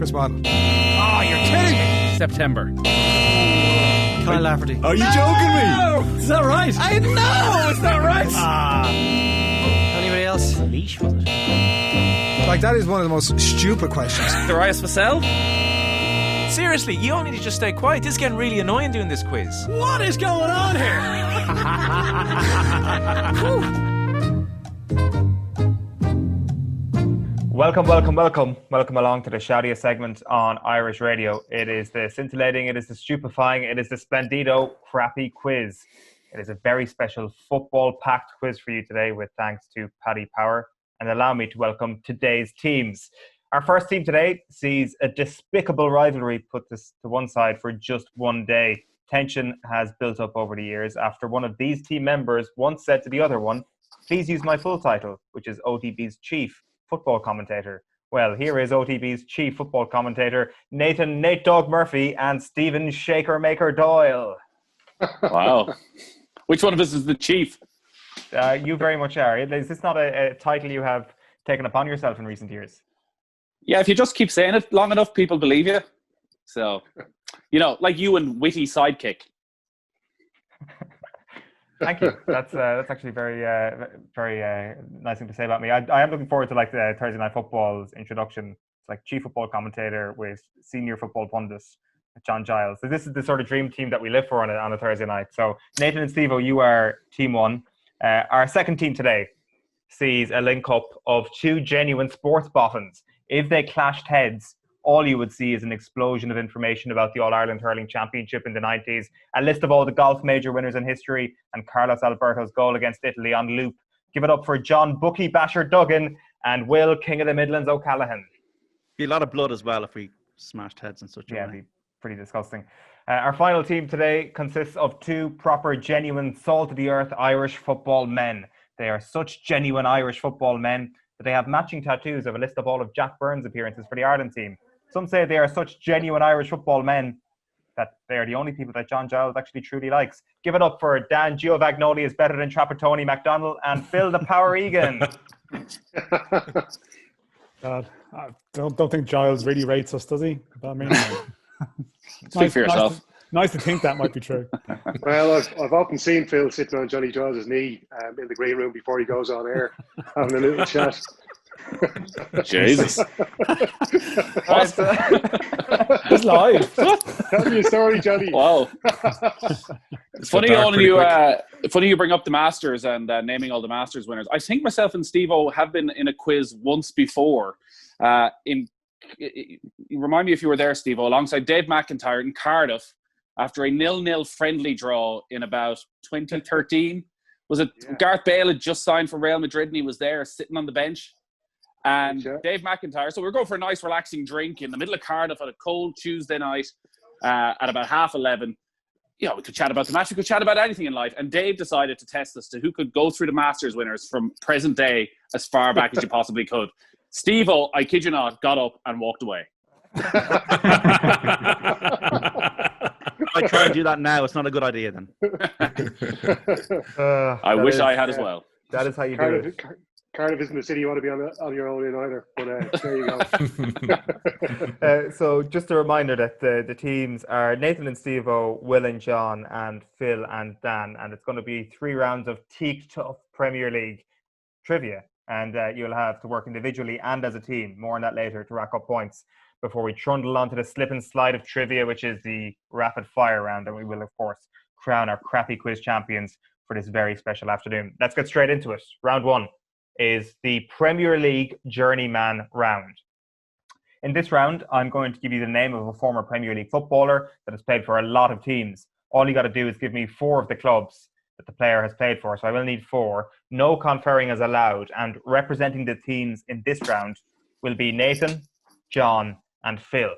Chris Waddle. Oh, you're kidding me. September. Kyle Lafferty. Are you joking me? Is that right? I know, it's not right. Anybody else? Leash, was it? Like, that is one of the most stupid questions. Darius Vassell? Seriously, you all need to just stay quiet. This is getting really annoying doing this quiz. What is going on here? Welcome along to the shoutiest segment on Irish radio. It is the scintillating, it is the stupefying, it is the splendido crappy quiz. It is a very special football-packed quiz for you today with thanks to Paddy Power. And allow me to welcome today's teams. Our first team today sees a despicable rivalry put this to one side for just one day. Tension has built up over the years after one of these team members once said to the other one, "Please use my full title," which is OTB's chief football commentator. Well, here is OTB's chief football commentator, Nathan Nate Dog Murphy and Stephen Shaker Maker Doyle. Wow. Which one of us is the chief? You very much are. Is this not a title you have taken upon yourself in recent years? Yeah, if you just keep saying it long enough, people believe you. So, like you and witty sidekick. Thank you. That's actually very nice thing to say about me. I am looking forward to like the Thursday Night Football's introduction. It's like chief football commentator with senior football pundit John Giles. So this is the sort of dream team that we live for on a Thursday night. So Nathan and Steve-O, you are team one. Our second team today sees a link up of two genuine sports boffins. If they clashed heads, all you would see is an explosion of information about the All-Ireland Hurling Championship in the 90s, a list of all the golf major winners in history, and Carlos Alberto's goal against Italy on loop. Give it up for John Bookie Basher Duggan and Will King of the Midlands O'Callaghan. Be a lot of blood as well if we smashed heads in such a way. Yeah, it'd be pretty disgusting. Our final team today consists of two proper, genuine, salt-of-the-earth Irish football men. They are such genuine Irish football men that they have matching tattoos of a list of all of Jack Byrne's appearances for the Ireland team. Some say they are such genuine Irish football men that they are the only people that John Giles actually truly likes. Give it up for Dan Giovagnoli is better than Trapattoni McDonnell and Phil the Power Egan. God, I don't think Giles really rates us, does he? I mean, Speak for yourself. Nice to think that might be true. Well, I've often seen Phil sitting on Johnny Giles' knee in the green room before he goes on air, having a little chat. Jesus. It's live. Tell me a story, Johnny. Wow. It's funny you bring up the Masters and naming all the Masters winners. I think myself and Steve-O have been in a quiz once before. Remind me if you were there, Steve-O, alongside Dave McIntyre in Cardiff after a 0-0 friendly draw in about 2013. Was it Gareth Bale had just signed for Real Madrid and he was there sitting on the bench? And Dave McIntyre, so we were going for a nice relaxing drink in the middle of Cardiff on a cold Tuesday night at about 11:30. We could chat about the match, we could chat about anything in life. And Dave decided to test us to who could go through the Masters winners from present day as far back as you possibly could. Steve-O, I kid you not, got up and walked away. I try and do that now. It's not a good idea then. I wish I had as well. That is how you do it. Cardiff isn't a city you want to be on your own in either, but there you go. So just a reminder that the teams are Nathan and Steve-O, Will and John, and Phil and Dan, and it's going to be 3 rounds of teak-tough Premier League trivia, and you'll have to work individually and as a team, more on that later, to rack up points before we trundle onto the slip and slide of trivia, which is the rapid fire round, and we will, of course, crown our crappy quiz champions for this very special afternoon. Let's get straight into it. Round 1 is the Premier League Journeyman round. In this round, I'm going to give you the name of a former Premier League footballer that has played for a lot of teams. All you got to do is give me 4 of the clubs that the player has played for. So I will need 4. No conferring is allowed. And representing the teams in this round will be Nathan, John, and Phil.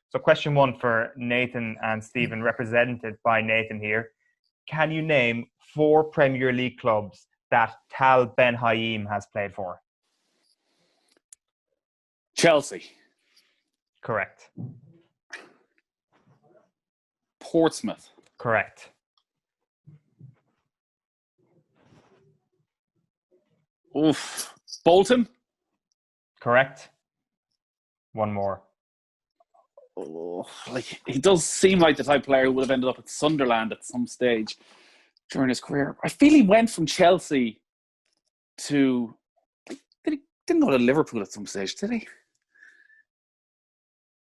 So question 1 for Nathan and Stephen, represented by Nathan here. Can you name 4 Premier League clubs that Tal Ben Haim has played for? Chelsea. Correct. Portsmouth. Correct. Oof. Bolton. Correct. One more. like he does seem like the type of player who would have ended up at Sunderland at some stage during his career. I feel he went from Chelsea to. Didn't go to Liverpool at some stage, did he?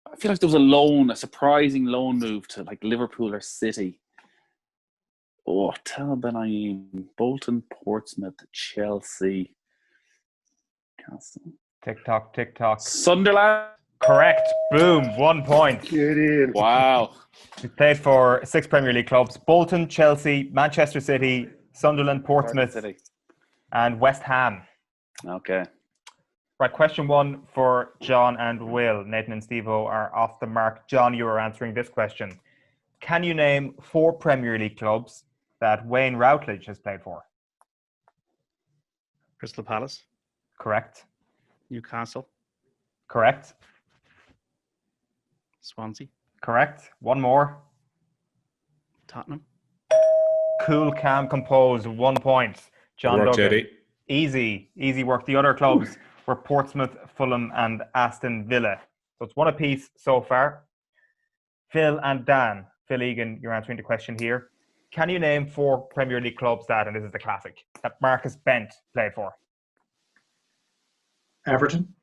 I feel like there was a surprising loan move to like Liverpool or City. Oh, Tal Ben-Aim, Bolton, Portsmouth, Chelsea, Castle. Tick-tock, tick-tock. Sunderland. Correct. Boom. 1 point. Get in. Wow. He played for 6 Premier League clubs: Bolton, Chelsea, Manchester City, Sunderland, Portsmouth, City. and West Ham. Okay. Right, question 1 for John and Will. Nathan and Steve-O are off the mark. John, you are answering this question. Can you name 4 Premier League clubs that Wayne Routledge has played for? Crystal Palace, Correct. Newcastle, Correct. Swansea, Correct. One more. Tottenham. Cool, calm, composed. 1 point. John Work, Duggan. Jetty. Easy work. The other clubs were Portsmouth, Fulham, and Aston Villa. So it's 1 apiece so far. Phil and Dan. Phil Egan, you're answering the question here. Can you name 4 Premier League clubs that, and this is the classic, that Marcus Bent played for? Everton,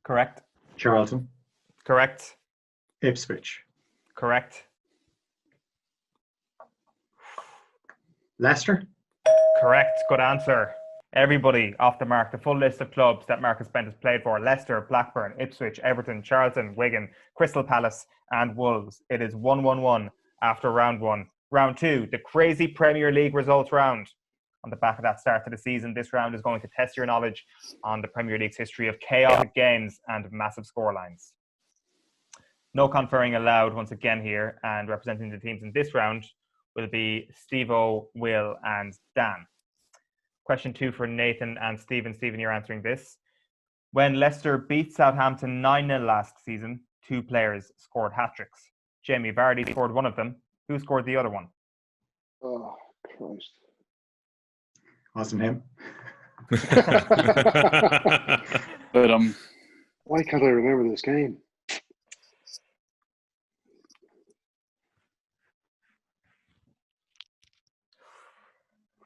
Correct. Charlton, Correct. Ipswich, Correct. Leicester, Correct. Good answer. Everybody off the mark. The full list of clubs that Marcus Bent has played for: Leicester, Blackburn, Ipswich, Everton, Charlton, Wigan, Crystal Palace, and Wolves. It is 1-1-1 after round 1. Round 2, the crazy Premier League results round. On the back of that start to the season, this round is going to test your knowledge on the Premier League's history of chaotic games and massive scorelines. No conferring allowed once again here, and representing the teams in this round will be Steve-O, Will, and Dan. Question 2 for Nathan and Stephen. Stephen, you're answering this. When Leicester beat Southampton 9-0 last season, 2 players scored hat-tricks. Jamie Vardy scored one of them. Who scored the other one? Oh, Christ. wasn't him. But why can't I remember this game?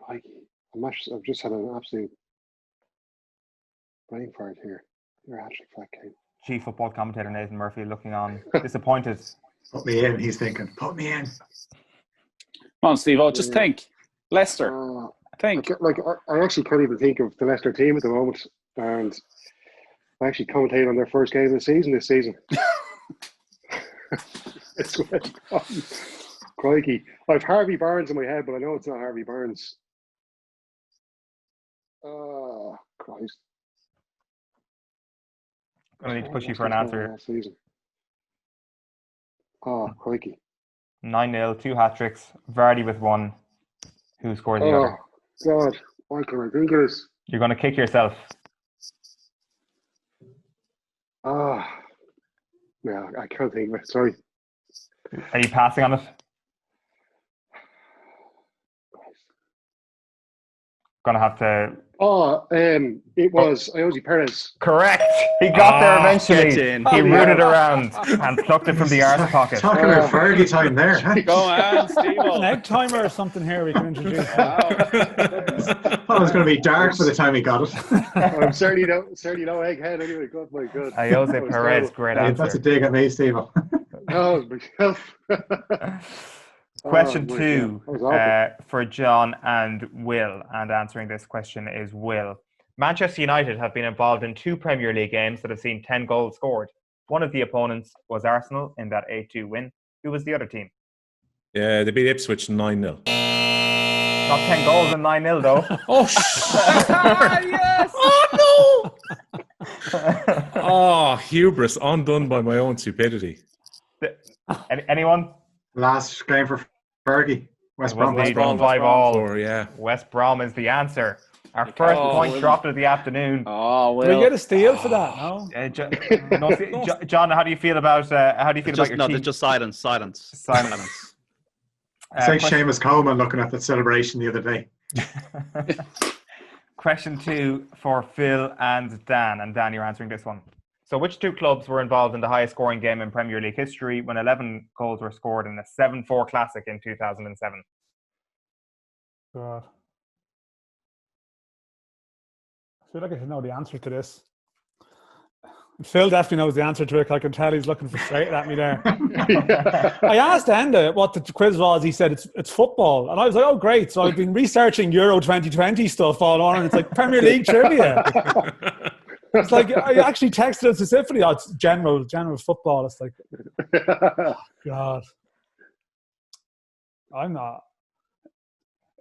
Like, I've just had an absolute brain fart here. You're hat-trick for that game. Chief football commentator Nathan Murphy looking on disappointed. Put me in, he's thinking. Put me in. Come on, Steve. Just think. Leicester. Think. I actually can't even think of the Leicester team at the moment. And I actually commentated on their first game of the season this season. It's West Brom. Crikey. I have Harvey Barnes in my head, but I know it's not Harvey Barnes. Oh, Christ. I'm going to need to push you for an answer. Oh, crikey. 9-0, 2 hat-tricks. Vardy with 1. Who scored the other? Oh, God. Why can I think of this? You're going to kick yourself. No, I can't think of it. Sorry. Are you passing on it? Going to have to... it was Iosi Perez. Correct. He got there eventually. get in. He rooted around and plucked it from the arse pocket. Talking about Fergie time there. Huh? Go on, Steve. An egg timer or something here we can introduce. Thought it was going to be dark by the time he got it. I'm certainly no egghead anyway. God, my God. Iosi Perez, great answer. That's a dig at me, Steve. No, it was myself. Question my 2 God. That was awful. for John and Will, and answering this question is Will. Manchester United have been involved in 2 Premier League games that have seen 10 goals scored. One of the opponents was Arsenal in that 8-2 win. Who was the other team? Yeah, they beat Ipswich 9-0. Not 10 goals and 9-0 though. Oh, yes! Oh, no! Oh, hubris, undone by my own stupidity. Anyone? Last game for Fergie. West It was Brom. indeed Brom, 5-all. Or, yeah. West Brom is the answer. Our first point dropped of the afternoon. Oh, well. Do we get a steal for that? No. John, how do you feel about about your team? There's just silence. Silence. It's like Seamus Coleman looking at the celebration the other day. Question 2 for Phil and Dan. And Dan, you're answering this one. So which two clubs were involved in the highest scoring game in Premier League history when 11 goals were scored in a 7-4 classic in 2007? God. I feel like I should know the answer to this. Phil definitely knows the answer to it. I can tell he's looking frustrated at me there. I asked Enda what the quiz was. He said it's football. And I was like, oh, great. So I've been researching Euro 2020 stuff all on. And it's like Premier League trivia. It's like, I actually texted it specifically. Oh, it's general football. It's like, God. I'm not.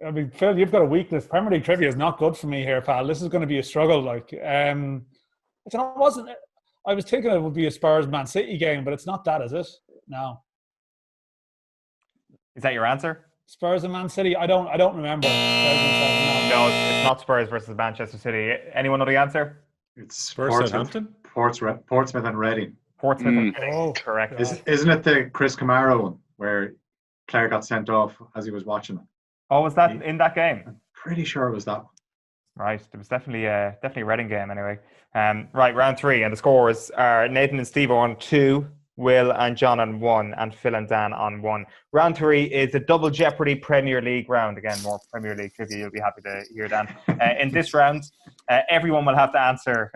I mean, Phil, you've got a weakness. Premier League trivia is not good for me here, pal. This is going to be a struggle. Like, I was thinking it would be a Spurs-Man City game, but it's not that, is it? No. Is that your answer? Spurs and Man City? I don't remember. No, it's not Spurs versus Manchester City. Anyone know the answer? It's Spurs, Southampton? Portsmouth and Reading. Portsmouth and Reading. Oh, correct. Isn't it the Chris Camaro one where Claire got sent off as he was watching it? Oh, was that in that game? I'm pretty sure it was that one. Right, there was definitely a Reading game anyway. Right, round 3, and the scores are Nathan and Steve on 2, Will and John on 1, and Phil and Dan on 1. Round 3 is a double jeopardy Premier League round. Again, more Premier League trivia. You'll be happy to hear, Dan. In this round, everyone will have to answer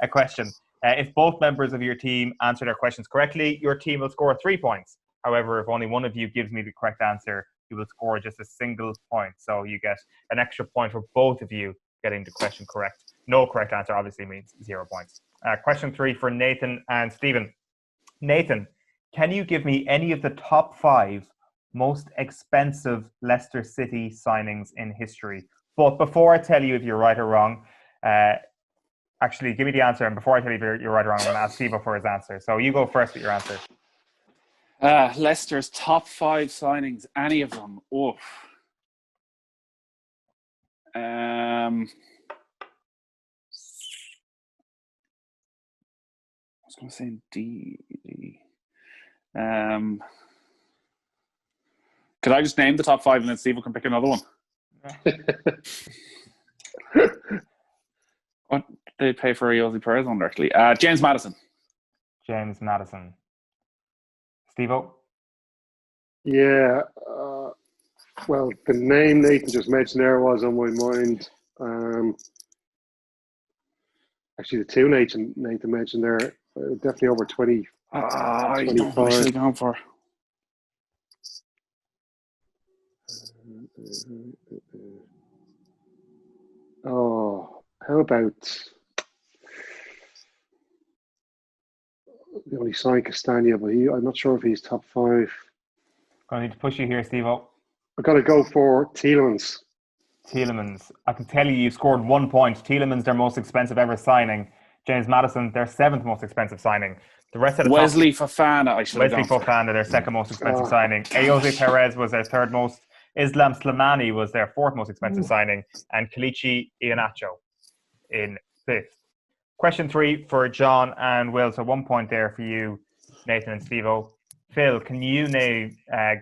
a question. If both members of your team answer their questions correctly, your team will score 3 points. However, if only one of you gives me the correct answer, you will score just a single point. So you get an extra point for both of you getting the question correct. No correct answer obviously means 0 points. Question 3 for Nathan and Stephen. Nathan, can you give me any of the top 5 most expensive Leicester City signings in history? But before I tell you if you're right or wrong, actually give me the answer. And before I tell you if you're right or wrong, I'm going to ask Steve for his answer. So you go first with your answer. Leicester's top 5 signings, any of them. Oof. I was going to say D. Could I just name the top 5 and then Steve can pick another one? What did they pay for Jose Perez on actually? James Maddison. James Maddison. Steve-O? Yeah. Well, the name Nathan just mentioned there was on my mind. Actually, the two Nathan mentioned there, definitely over 20. I don't know what I should have gone for. Oh, how about they only signed Castagna, but I'm not sure if he's top 5. Going to need to push you here, Steve-O. I've got to go for Tielemans. Tielemans. I can tell you scored 1 point. Tielemans, their most expensive ever signing. James Maddison, their 7th most expensive signing. The rest of the Wesley Fofana, I should have Wesley gone for. Fofana, their 2nd most expensive signing. Jose Perez was their 3rd most. Islam Slimani was their 4th most expensive signing. And Kelechi Iheanacho in 5th. Question 3 for John and Will. So 1 point there for you, Nathan and Steve-O. Phil, can you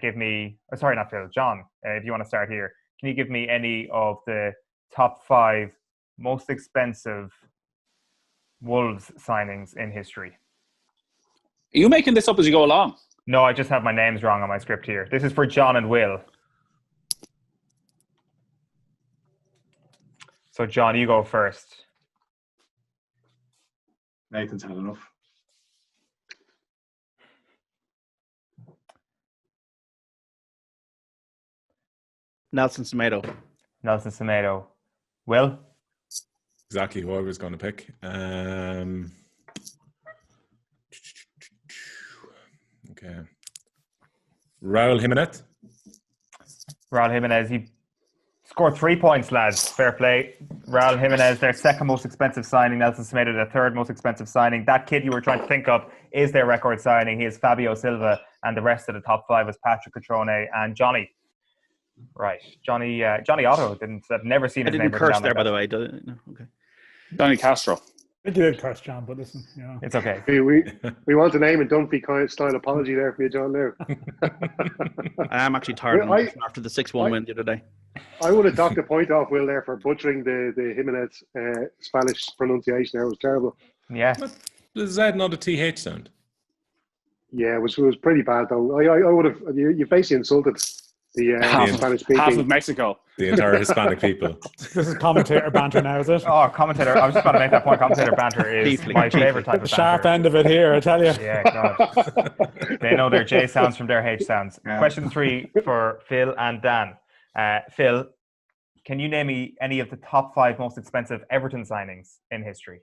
give me... sorry, not Phil. John, if you want to start here. Can you give me any of the top 5 most expensive Wolves signings in history? Are you making this up as you go along? No, I just have my names wrong on my script here. This is for John and Will. So, John, you go first. Nathan's had enough. Nelson Semedo. Nelson Semedo. Will? Exactly who I was going to pick. Okay. Raul Jimenez. Raul Jimenez. He scored 3 points, lads. Fair play. Raul Jimenez, their 2nd most expensive signing. Nelson Semedo, their 3rd most expensive signing. That kid you were trying to think of is their record signing. He is Fabio Silva, and the rest of the top 5 is Patrick Catrone and Johnny. Right. Johnny Otto. I've never seen his name. I didn't curse there, by the way. No, okay. Johnny Castro. I did curse, John, but listen, it's okay. We want a name and Dunphy kind of style apology there for you, John. There. I am actually tired of after the 6-1 win the other day. I would have docked a point off Will there for butchering the Jimenez Spanish pronunciation. There, it was terrible. Yeah. The Z, not a TH sound. Yeah, it was pretty bad though. I would have. You basically insulted the Spanish speaking. Half of Mexico. The entire Hispanic people. This is commentator banter now, is it? Oh, commentator. I was just going to make that point. Commentator banter is my favorite type of The banter. sharp end of it here, I tell you. Yeah, God. They know their J sounds from their H sounds. Yeah. Question 3 for Phil and Dan. Phil, can you name me any of the top 5 most expensive Everton signings in history?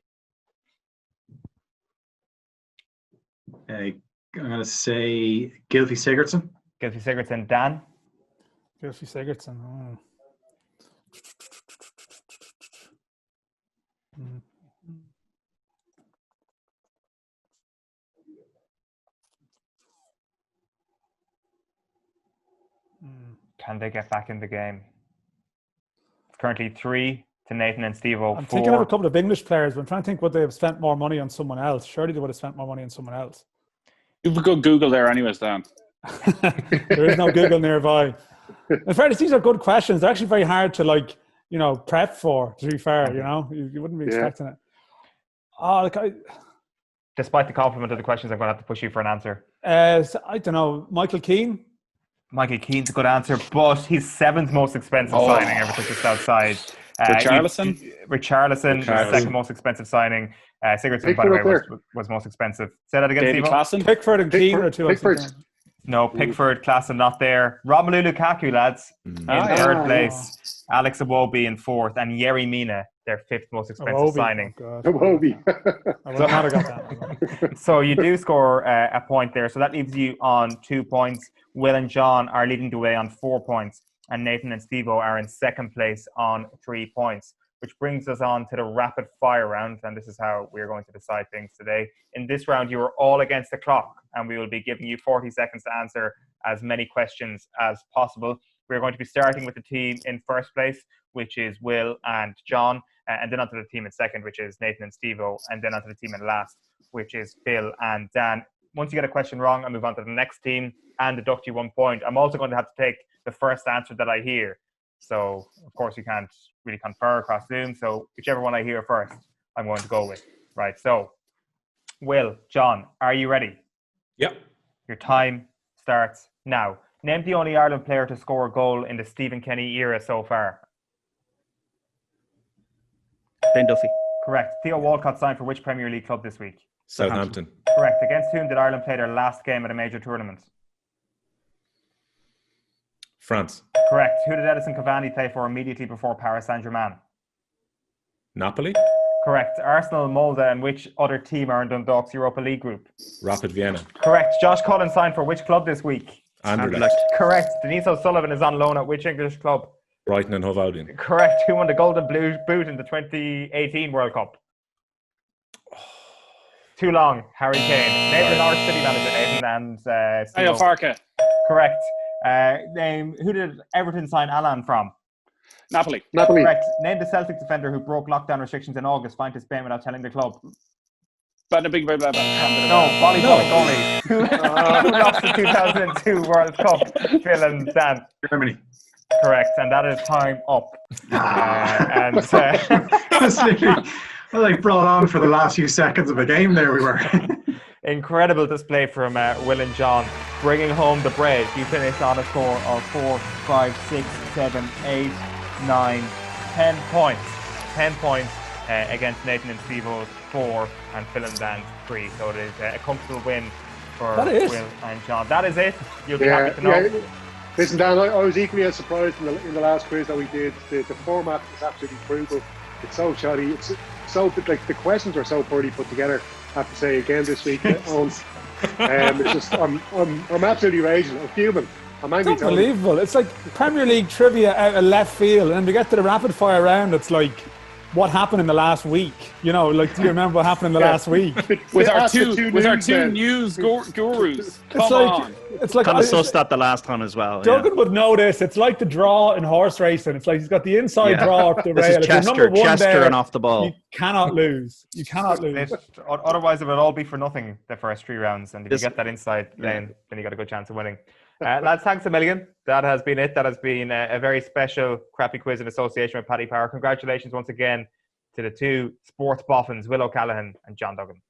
I'm going to say Gylfi Sigurdsson. Gylfi Sigurdsson. Dan? Gylfi Sigurdsson. Oh. Can they get back in the game? It's currently 3 to Nathan and Steve-O. I'm 4. thinking of a couple of English players, but I'm trying to think would they have spent more money on someone else. Surely they would have spent more money on someone else. You've a good Google there anyways, Dan. There is no Google nearby. In fairness, these are good questions. They're actually very hard to prep for, to be fair, you wouldn't be expecting it. Oh, Despite the compliment of the questions, I'm going to have to push you for an answer. so, I don't know, Michael Keane? Michael Keane's a good answer, but he's 7th most expensive signing ever since just outside. Richarlison? Richarlison was the 2nd most expensive signing. Sigurdsson, by the way, was most expensive. Say that again, David Steve. Klassen? Pickford and Keane are two. Pickford. No, Pickford, Klassen not there. Romelu Lukaku, lads, in 3rd place. Alex Iwobi in 4th, and Yerry Mina, their 5th most expensive signing. Oh, God. Iwobi. I would not have got that. So you do score a point there. So that leaves you on 2 points. Will and John are leading the way on 4 points. And Nathan and Steve-O are in 2nd place on 3 points. Which brings us on to the rapid fire round. And this is how we're going to decide things today. In this round, you are all against the clock. And we will be giving you 40 seconds to answer as many questions as possible. We're going to be starting with the team in 1st place, which is Will and John. And then onto the team in 2nd, which is Nathan and Steve-O. And then onto the team in last, which is Phil and Dan. Once you get a question wrong, I move on to the next team and deduct you 1 point. I'm also going to have to take the first answer that I hear. So, of course, you can't really confer across Zoom. So, whichever one I hear first, I'm going to go with. Right. So, Will, John, are you ready? Yep. Your time starts now. Name the only Ireland player to score a goal in the Stephen Kenny era so far. Ben Duffy. Correct. Theo Walcott signed for which Premier League club this week? Southampton. Correct. Against whom did Ireland play their last game at a major tournament? France. Correct. Who did Edison Cavani play for immediately before Paris Saint-Germain? Napoli. Correct. Arsenal, Molde, and which other team are in Dundalk's Europa League group? Rapid Vienna. Correct. Josh Cullen signed for which club this week? Anderlecht. Correct. Denise O'Sullivan is on loan at which English club? Brighton and Hove Albion. Correct. Who won the Golden Boot in the 2018 World Cup? Too long. Harry Kane. Name the Norwich City manager, Nathan and Steve. Ayo Farke. Correct. Name who did Everton sign Alan from? Napoli. Correct. Name the Celtic defender who broke lockdown restrictions in August, flying to Spain without telling the club. No, volleyball goalie. Who lost the 2002 World Cup? Phil and Dan. Germany. Correct. And that is time up. That's literally, well, brought on for the last few seconds of the game there we were. Incredible display from Will and John, bringing home the bread. You finished on a score of 4, 5, 6, 7, 8, 9, 10 points. 10 points against Nathan and Steve-O's 4 and Phil and Dan's 3. So it is a comfortable win for Will and John. That is it. You'll be happy to know. Yeah. Listen, Dan, I was equally as surprised in the last quiz that we did. The format is absolutely brutal. It's so shoddy. It's so the questions are so poorly put together. I have to say again this week. It's just I'm absolutely raging. I'm fuming. I'm angry. It's unbelievable. It's like Premier League trivia out of left field, and we get to the rapid fire round. It's like what happened in the last week. Do you remember what happened in the last week? With our two news gurus. It's like kind of sussed that the last time as well. Duggan would know this. It's like the draw in horse racing. It's like he's got the inside draw up the this rail. Is Chester and off the ball. You cannot lose. You cannot lose. Otherwise, it would all be for nothing the first 3 rounds. And if you get that inside lane, then you got a good chance of winning. Lads, thanks a million. That has been it. That has been a very special crappy quiz in association with Paddy Power. Congratulations once again to the 2 sports boffins, Will O'Callaghan and John Duggan.